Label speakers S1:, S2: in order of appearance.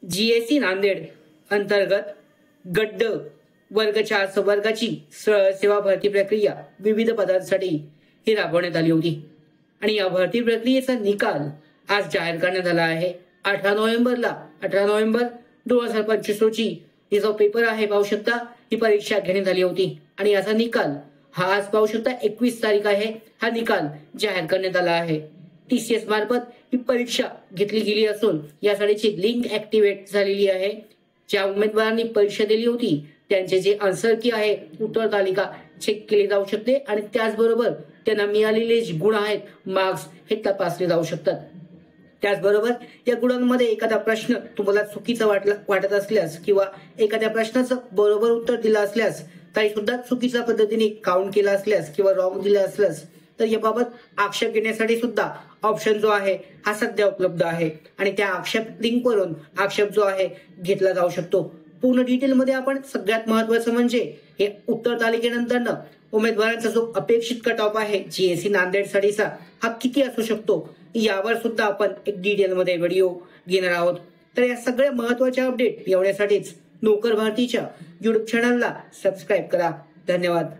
S1: GSC Nanded अंतर्गत गड्ड वर्ग 4 वर्गाची सेवा भरती प्रक्रिया विविध पदांसाठी ही राबवण्यात आली होती आणि या भरती प्रक्रियेचा निकाल आज जाहीर करण्यात आला आहे। 18 नोव्हेंबर 2025 रोजी ही जो पेपर आहे पाहू शकता, ही परीक्षा घेण्यात आली होती आणि याचा निकाल हा आज पाहू शकता 21 तारीख आहे, हा निकाल जाहीर करण्यात आला आहे। TCS मार्फत ही परीक्षा घेतली गेली असून यासाठीची लिंक ऍक्टिव्हेट झालेली आहे। ज्या उमेदवारांनी परीक्षा दिली होती त्यांचे जे आन्सर की आहे, उत्तर तालिका चेक केली जाऊ शकते आणि त्याचबरोबर त्यांना मिळालेले जे गुण आहेत, मार्क्स हे तपासले जाऊ शकतात। त्याचबरोबर या गुणांमध्ये एखादा प्रश्न तुम्हाला चुकीचा वाटत असल्यास किंवा एखाद्या प्रश्नाचं बरोबर उत्तर दिलं असल्यास तरी सुद्धा चुकीच्या पद्धतीने काउंट केला असल्यास किंवा रॉंग दिलं असल्यास तर याबाबत आक्षेप घेण्यासाठी सुद्धा ऑप्शन जो आहे हा सध्या उपलब्ध आहे आणि त्या आक्षेप लिंक वरून आक्षेप जो आहे घेतला जाऊ शकतो। पूर्ण डिटेल मध्ये आपण सगळ्यात महत्त्वाचं म्हणजे हे उत्तर तालिकेनंतर उमेदवारांचा जो अपेक्षित कट ऑफ आहे जीएससी नांदेड साठीचा हा किती असू शकतो यावर सुद्धा आपण एक डिटेल मध्ये व्हिडिओ घेणार आहोत। तर या सगळ्या महत्त्वाच्या अपडेट येण्यासाठीच नोकर भारतीच्या YouTube चॅनलला सबस्क्राईब करा। धन्यवाद।